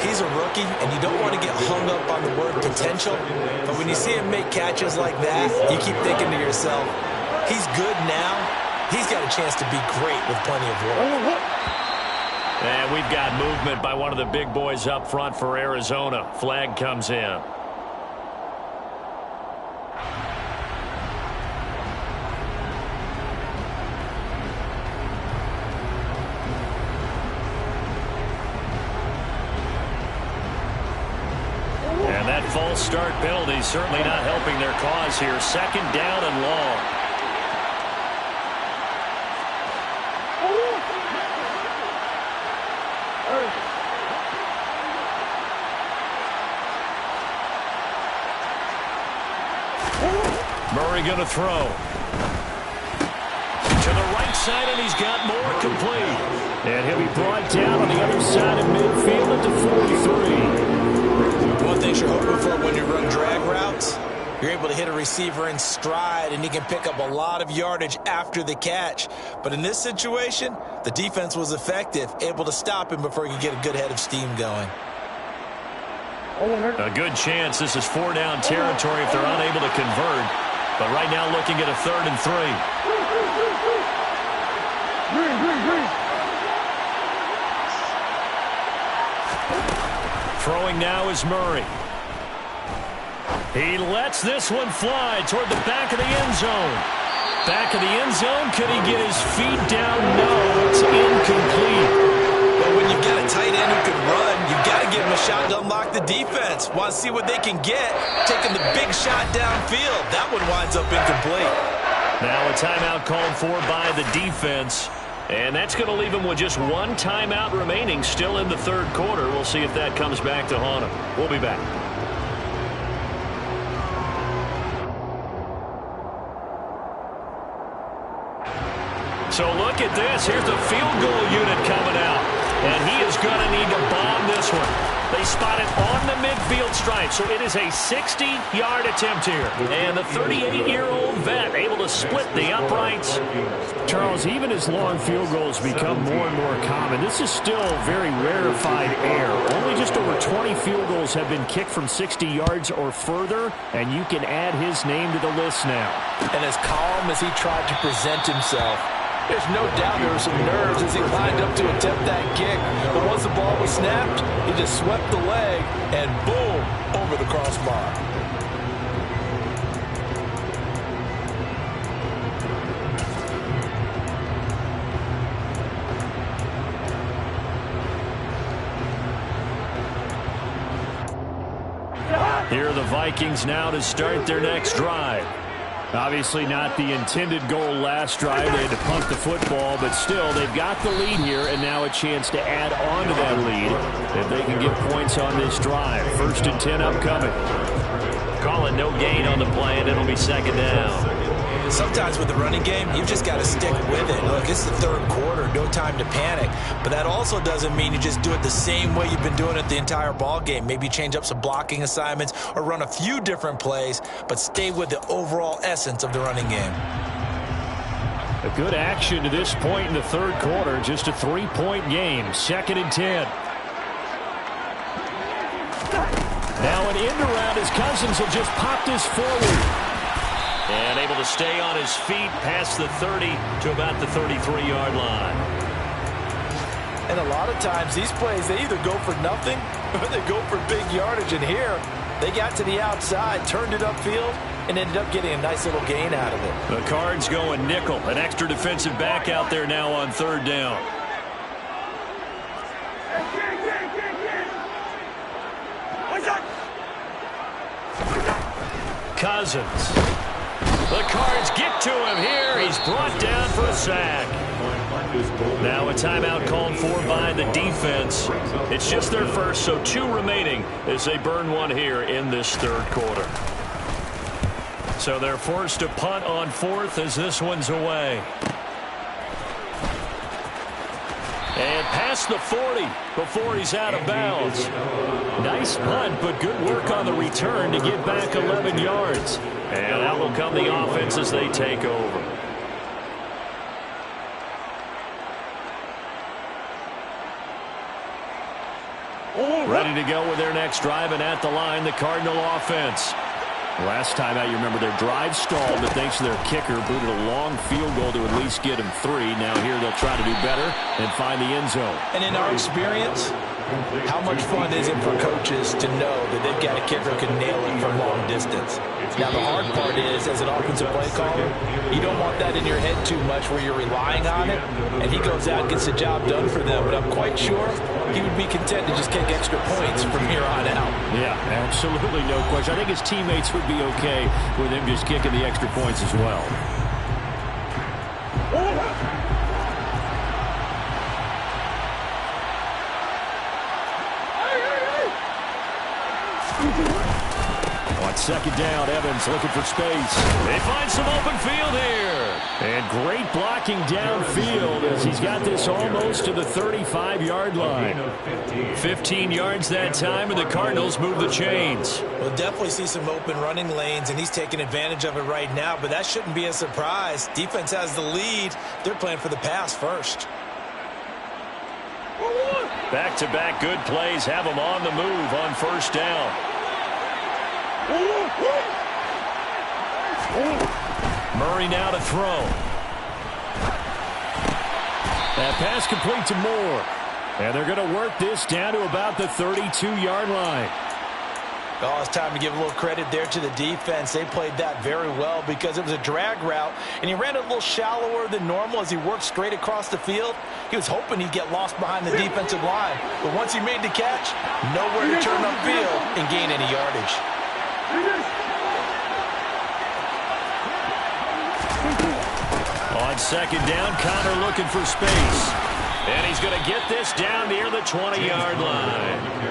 He's a rookie, and you don't want to get hung up on the word potential. But when you see him make catches like that, you keep thinking to yourself, he's good now. He's got a chance to be great with plenty of work. And we've got movement by one of the big boys up front for Arizona. Flag comes in. And that false start penalty certainly not helping their cause here. 2nd down and long. Murray going to throw. To the right side, and he's got more complete. And he'll be brought down on the other side of midfield at the 43. One thing you're hoping for when you run drag routes, you're able to hit a receiver in stride, and he can pick up a lot of yardage after the catch. But in this situation, the defense was effective, able to stop him before he could get a good head of steam going. A good chance this is 4-down territory if they're unable to convert. But right now looking at a 3rd and 3. Throwing now is Murray. He lets this one fly toward the back of the end zone. Back of the end zone. Could he get his feet down? No, it's incomplete. But when you've got a tight end who can run, you've got to give him a shot to unlock the defense. Want to see what they can get. Taking the big shot downfield. That one winds up incomplete. Now a timeout called for by the defense. And that's going to leave him with just one timeout remaining still in the third quarter. We'll see if that comes back to haunt him. We'll be back. So look at this. Here's the field goal unit coming out. And he is going to need to bomb this one. They spot it on the midfield stripe. So it is a 60-yard attempt here. And the 38-year-old vet able to split the uprights. Charles, even as long field goals become more and more common, this is still very rarefied air. Only just over 20 field goals have been kicked from 60 yards or further, and you can add his name to the list now. And as calm as he tried to present himself, there's no doubt there were some nerves as he lined up to attempt that kick. But once the ball was snapped, he just swept the leg and boom, over the crossbar. Here are the Vikings now to start their next drive. Obviously not the intended goal last drive. They had to punt the football, but still, they've got the lead here, and now a chance to add on to that lead if they can get points on this drive. 1st and 10 upcoming. Call it no gain on the play, and it'll be second down. Sometimes with the running game, you've just got to stick with it. Look, it's the third quarter, no time to panic. But that also doesn't mean you just do it the same way you've been doing it the entire ball game. Maybe change up some blocking assignments or run a few different plays, but stay with the overall essence of the running game. A good action to this point in the third quarter. Just a 3-point game. 2nd and 10. Now an end around as Cousins will just pop this forward. And able to stay on his feet past the 30 to about the 33-yard line. And a lot of times these plays, they either go for nothing or they go for big yardage. And here, they got to the outside, turned it upfield, and ended up getting a nice little gain out of it. The Cards going nickel. An extra defensive back out there now on 3rd down. Cousins. The Cards get to him here. He's brought down for a sack. Now a timeout called for by the defense. It's just their first, so 2 remaining as they burn one here in this third quarter. So they're forced to punt on 4th as this one's away. And past the 40 before he's out of bounds. Nice punt, but good work on the return to get back 11 yards. And out will come the offense as they take over. Ready to go with their next drive, and at the line, the Cardinal offense. Last time out, you remember their drive stalled, but thanks to their kicker, booted a long field goal to at least get them 3. Now here they'll try to do better and find the end zone. And in our experience, how much fun is it for coaches to know that they've got a kicker who can nail it from long distance? Now, the hard part is, as an offensive play caller, you don't want that in your head too much where you're relying on it, and he goes out and gets the job done for them. But I'm quite sure he would be content to just kick extra points from here on out. Yeah, absolutely no question. I think his teammates would be okay with him just kicking the extra points as well. On 2nd down, Evans looking for space. They find some open field here. And great blocking downfield as he's got this almost to the 35-yard line. 15 yards that time, and the Cardinals move the chains. We'll definitely see some open running lanes, and he's taking advantage of it right now, but that shouldn't be a surprise. Defense has the lead. They're playing for the pass first. Back-to-back good plays have them on the move on 1st down. Murray now to throw. That pass complete to Moore. And they're going to work this down to about the 32-yard line. Oh, it's time to give a little credit there to the defense. They played that very well because it was a drag route, and he ran it a little shallower than normal as he worked straight across the field. He was hoping he'd get lost behind the defensive line, but once he made the catch, nowhere to turn upfield and gain any yardage. On second down, Connor looking for space. And he's going to get this down near the 20-yard line.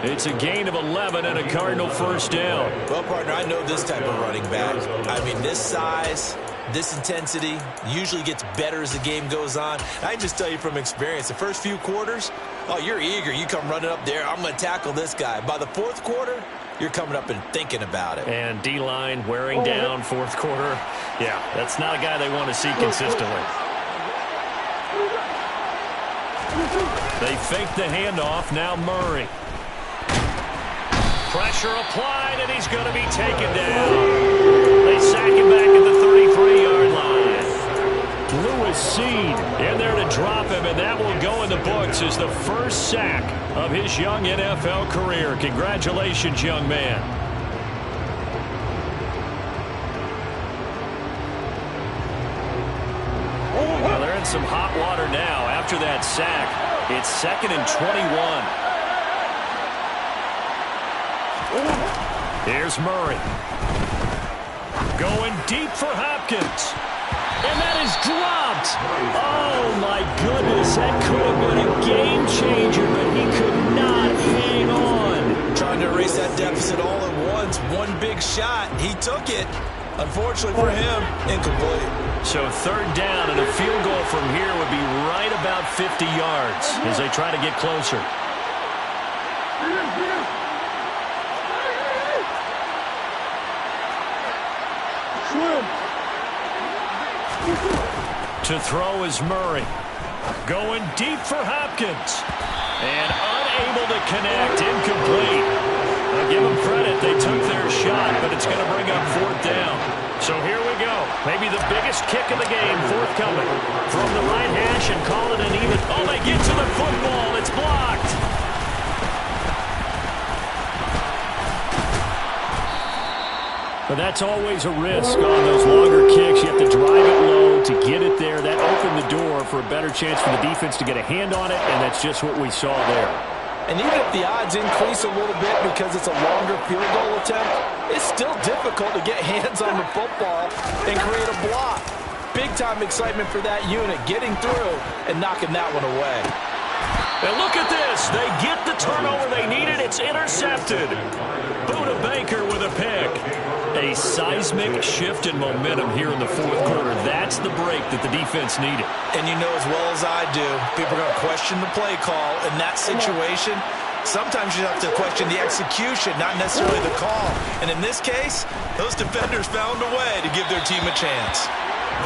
It's a gain of 11 and a Cardinal first down. Well, partner, I know this type of running back. I mean, this size, this intensity usually gets better as the game goes on. I can just tell you from experience, the first few quarters, oh, you're eager. You come running up there, I'm going to tackle this guy. By the fourth quarter, you're coming up and thinking about it. And D-line wearing down fourth quarter. Yeah, that's not a guy they want to see consistently. They fake the handoff. Now Murray. Pressure applied, and he's going to be taken down. They sack him back at the 33-yard line. Lewis Seed in there to drop him, and that will go in the books as the first sack of his young NFL career. Congratulations, young man. Well, they're in some hot water now after that sack. It's 2nd and 21. Here's Murray. Going deep for Hopkins. And that is dropped. Oh, my goodness. That could have been a game changer, but he could not hang on. Trying to erase that deficit all at once. One big shot. He took it. Unfortunately for him, incomplete. So third down, and a field goal from here would be right about 50 yards as they try to get closer. To throw is Murray. Going deep for Hopkins. And unable to connect. Incomplete. I'll give them credit. They took their shot, but it's going to bring up fourth down. So here we go. Maybe the biggest kick of the game forthcoming. From the right hash and call it an even. Oh, they get to the football. It's blocked. But that's always a risk on those longer kicks. You have to drive it low to get it there. That opened the door for a better chance for the defense to get a hand on it, and that's just what we saw there. And even if the odds increase a little bit because it's a longer field goal attempt, it's still difficult to get hands on the football and create a block. Big-time excitement for that unit, getting through and knocking that one away. And look at this. They get the turnover they needed. It's intercepted. Buda Baker with a pick. A seismic shift in momentum here in the fourth quarter. That's the break that the defense needed. And you know as well as I do, people are going to question the play call in that situation. Sometimes you have to question the execution, not necessarily the call. And in this case, those defenders found a way to give their team a chance.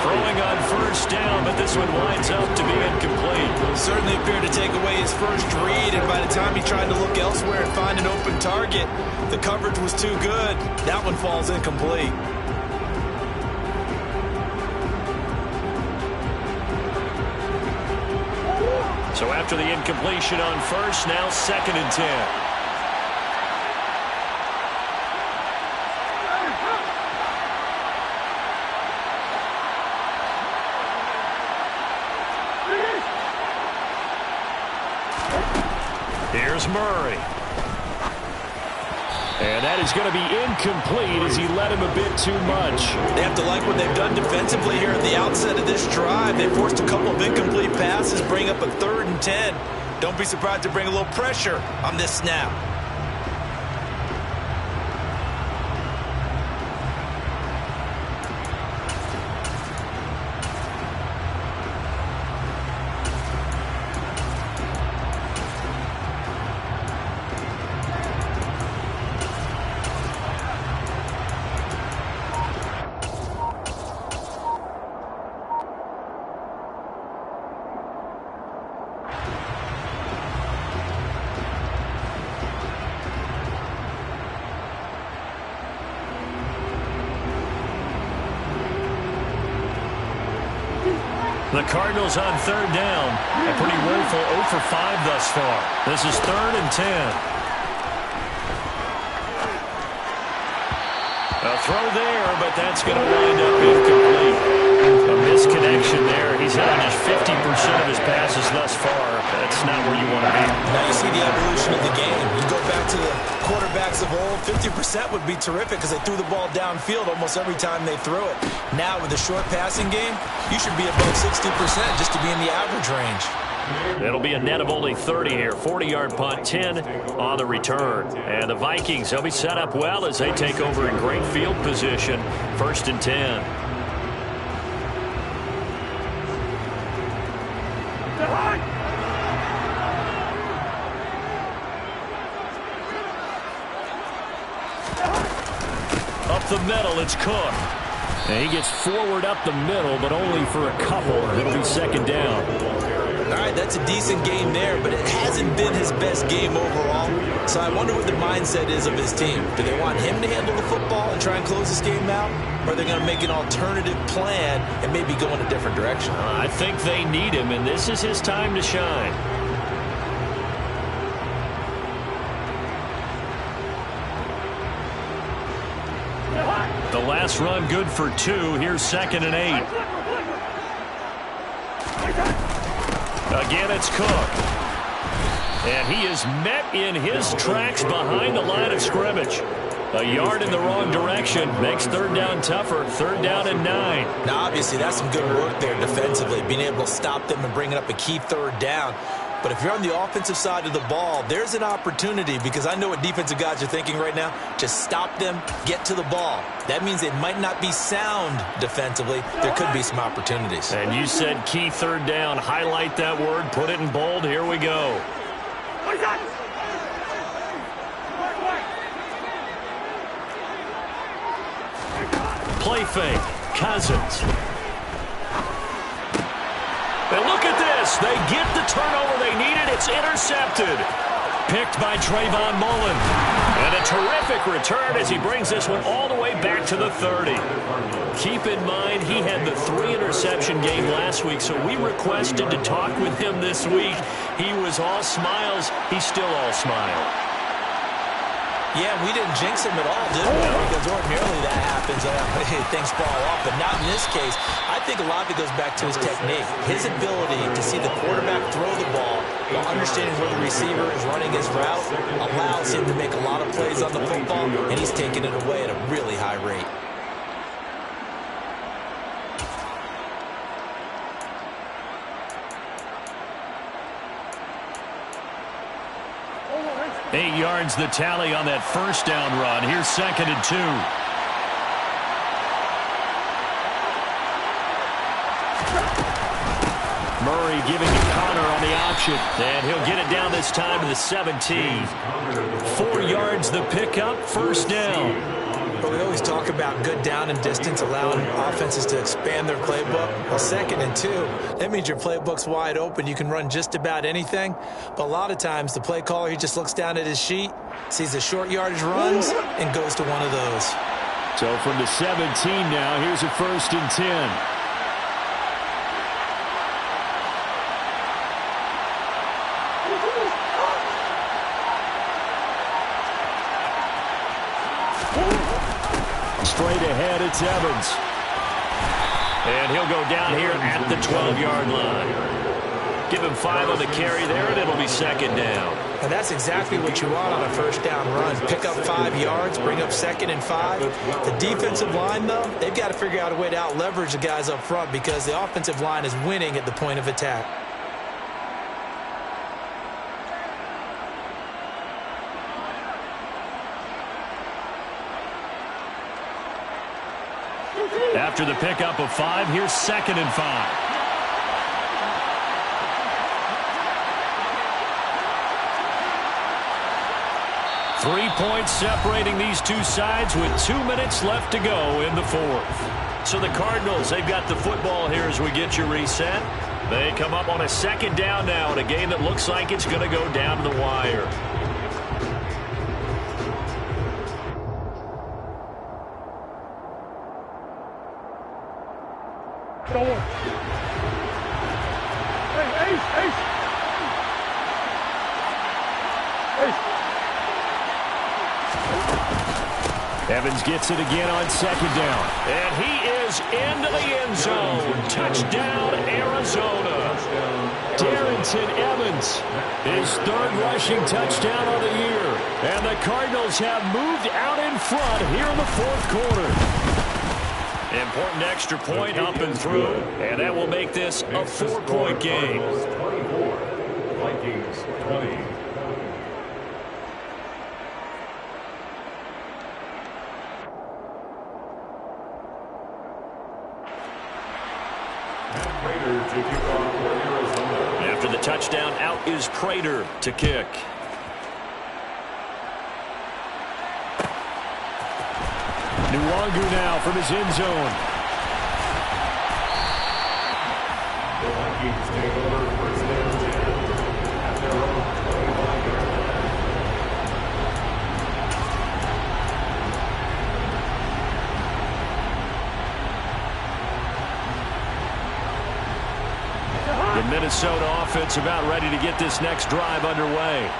Throwing on first down, but this one winds up to be incomplete. Certainly appeared to take away his first read, and by the time he tried to look elsewhere and find an open target, the coverage was too good. That one falls incomplete. So after the incompletion on first, now 2nd and 10. Here's Murray. And that is going to be incomplete as he led him a bit too much. They have to like what they've done defensively here at the outset of this drive. They forced a couple of incomplete passes, bring up a 3rd and 10. Don't be surprised to bring a little pressure on this snap. The Cardinals on third down. A pretty woeful 0 for 5 thus far. This is 3rd and 10. A throw there, but that's going to wind up incomplete. A misconnection there. He's had just 50% of his passes thus far. That's not where you want to be. Now you see the evolution of the game. You go back to the quarterbacks of old, 50% would be terrific because they threw the ball downfield almost every time they threw it. Now with the short passing game, you should be above 60% just to be in the average range. It'll be a net of only 30 here. 40-yard punt, 10 on the return. And the Vikings, they'll be set up well as they take over in great field position. 1st and 10. Up the middle, it's Cook. And he gets forward up the middle, but only for a couple. It'll be 2nd down. All right, that's a decent game there, but it hasn't been his best game overall. So I wonder what the mindset is of his team. Do they want him to handle the football and try and close this game out? Or are they going to make an alternative plan and maybe go in a different direction? I think they need him, and this is his time to shine. The last run good for 2. Here's 2nd and 8. Again, it's Cook. And he is met in his tracks behind the line of scrimmage. A yard in the wrong direction makes 3rd down tougher. 3rd down and 9. Now, obviously, that's some good work there defensively, being able to stop them and bringing up a key 3rd down. But if you're on the offensive side of the ball, there's an opportunity because I know what defensive guys are thinking right now. Just stop them, get to the ball. That means they might not be sound defensively. There could be some opportunities. And you said key 3rd down. Highlight that word. Put it in bold. Here we go. Play fake. Cousins. And look at this. They get the turnover they needed. It's intercepted. Picked by Trayvon Mullen. And a terrific return as he brings this one all the way back to the 30. Keep in mind, he had the 3-interception game last week, so we requested to talk with him this week. He was all smiles. He's still all smile. Yeah, we didn't jinx him at all, did we? Because ordinarily that happens. Things fall off, but not in this case. I think a lot of it goes back to his technique. His ability to see the quarterback throw the ball while understanding where the receiver is running his route allows him to make a lot of plays on the football, and he's taking it away at a really high rate. Eight yards the tally on that 1st down run. Here's 2nd and 2. Murray giving to Connor on the option. And he'll get it down this time to the 17. 4 yards the pickup. 1st down. But we always talk about good down and distance, allowing offenses to expand their playbook. Well, 2nd and 2, that means your playbook's wide open. You can run just about anything. But a lot of times, the play caller, he just looks down at his sheet, sees the short yardage runs, and goes to one of those. So from the 17 now, here's a 1st and 10. Straight ahead, it's Evans. And he'll go down here at the 12-yard line. Give him 5 on the carry there, and it'll be 2nd down. And that's exactly what you want on a 1st down run. Pick up 5 yards, bring up 2nd and 5. The defensive line, though, they've got to figure out a way to out-leverage the guys up front because the offensive line is winning at the point of attack. After the pickup of 5, here's 2nd and 5. Three points separating these two sides with 2 minutes left to go in the 4th. So the Cardinals, they've got the football here as we get you reset. They come up on a 2nd down now in a game that looks like it's going to go down to the wire. Evans gets it again on second down. And he is into the end zone. Touchdown, Arizona. Darrington Evans, his third rushing touchdown of the year. And the Cardinals have moved out in front here in the fourth quarter. Important extra point up and through, and that will make this a 4-point game. 24, Vikings 20. After the touchdown, out is Prater to kick. Nwangu now from his end zone. The Vikings take over first and 10 at their own 25-yard line. The Minnesota offense about ready to get this next drive underway.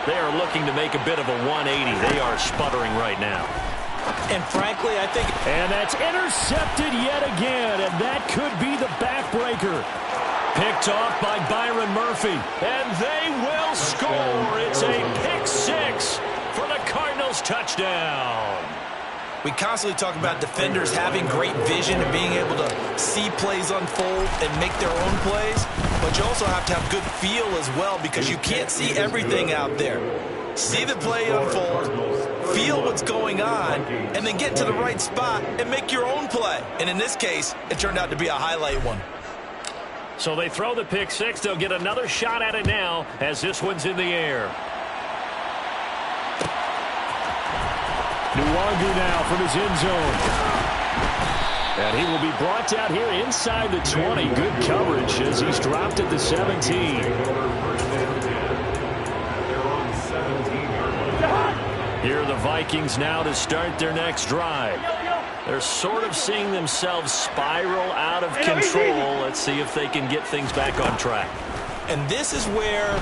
They are looking to make a bit of a 180. They are sputtering right now. And frankly, I think... And that's intercepted yet again, and that could be the backbreaker. Picked off by Byron Murphy, and they will score. It's a pick six for the Cardinals touchdown. We constantly talk about defenders having great vision and being able to see plays unfold and make their own plays, but you also have to have good feel as well because you can't see everything out there. See the play unfold, feel what's going on, and then get to the right spot and make your own play. And in this case, it turned out to be a highlight one. So they throw the pick six. They'll get another shot at it now as this one's in the air. Nwangu now from his end zone. And he will be brought down here inside the 20. Good coverage as he's dropped at the 17. Here are the Vikings now to start their next drive. They're sort of seeing themselves spiral out of control. Let's see if they can get things back on track. And this is where...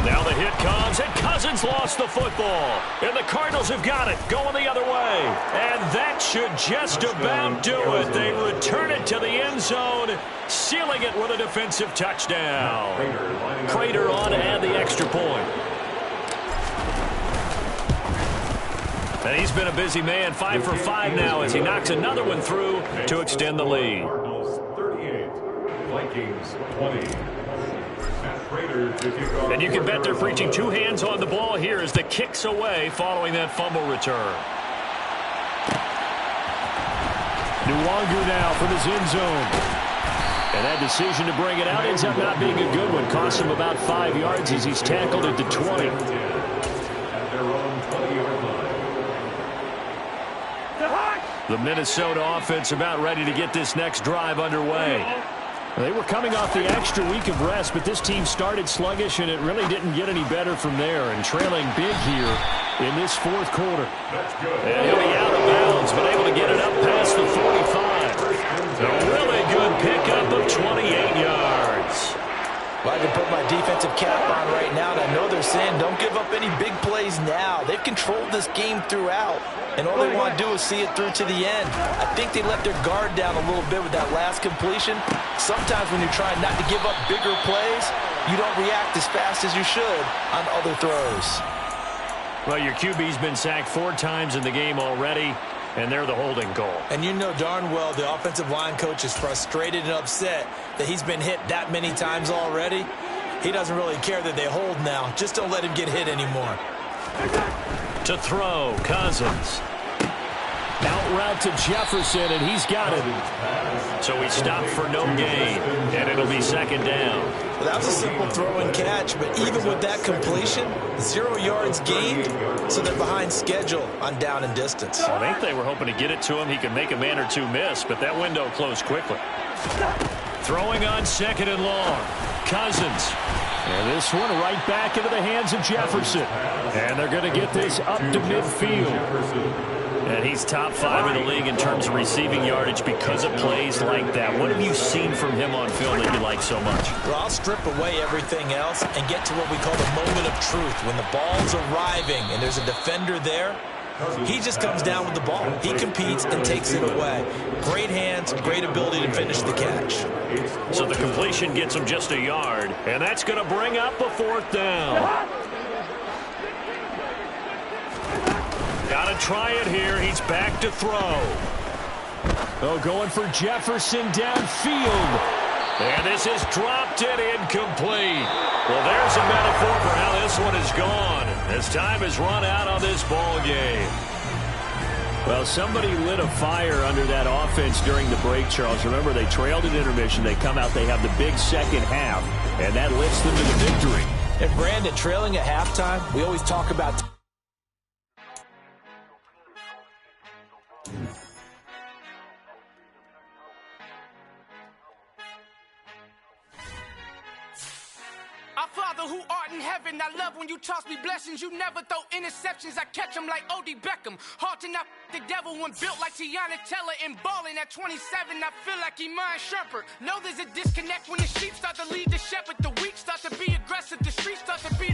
Now the hit comes, and Cousins lost the football. And the Cardinals have got it, going the other way. And that should just about do it. They return it to the end zone, sealing it with a defensive touchdown. Prater on to add the extra point. And he's been a busy man, 5 for 5 now as he knocks another one through to extend the lead. Cardinals 38, Vikings 20. And you can bet they're preaching two hands on the ball here as the kick's away following that fumble return. Nwangu now from his end zone. And that decision to bring it out ends up not being a good one. Costs him about 5 yards as he's tackled at the 20. At their own 20-yard line. The Minnesota offense about ready to get this next drive underway. They were coming off the extra week of rest, but this team started sluggish, and it really didn't get any better from there. And trailing big here in this fourth quarter. And he'll be out of bounds, but able to get it up past the 45. A really good pickup of 28 yards. Well, I can put my defensive cap on right now, and I know they're saying don't give up any big plays now. They've controlled this game throughout, and all they want to do is see it through to the end. I think they let their guard down a little bit with that last completion. Sometimes when you're trying not to give up bigger plays, you don't react as fast as you should on other throws. Well, your QB's been sacked 4 times in the game already, and they're the holding goal. And you know darn well the offensive line coach is frustrated and upset that he's been hit that many times already. He doesn't really care that they hold now. Just don't let him get hit anymore. To throw, Cousins. Out route to Jefferson, and he's got it. So he stopped for no gain, and it'll be second down. Well, that was a simple throw and catch, but even with that completion, 0 yards gained, so they're behind schedule on down and distance. I think they were hoping to get it to him. He could make a man or two miss, but that window closed quickly. Throwing on second and long. Cousins. And this one right back into the hands of Jefferson. And they're going to get this up to midfield. And he's top 5 in the league in terms of receiving yardage because of plays like that. What have you seen from him on film that you like so much? Well, I'll strip away everything else and get to what we call the moment of truth. When the ball's arriving and there's a defender there, He just comes down with the ball. He competes and takes it away. Great hands, great ability to finish the catch. So the completion gets him just a yard, and that's going to bring up a 4th down. Got to try it here. He's back to throw. Oh, going for Jefferson downfield. And this is dropped and incomplete. Well, there's a metaphor for how this one is gone, as time has run out on this ball game. Well, somebody lit a fire under that offense during the break, Charles. Remember, they trailed at intermission. They come out, they have the big second half, and that lifts them to the victory. And Brandon, trailing at halftime, we always talk about Our Father who art in heaven, I love when you toss me blessings. You never throw interceptions. I catch them like O.D. Beckham. Hard to not the devil when built like Tiana Teller and balling at 27. I feel like Iman Shumpert. Know there's a disconnect when the sheep start to lead the shepherd. The weak start to be aggressive. The streets start to be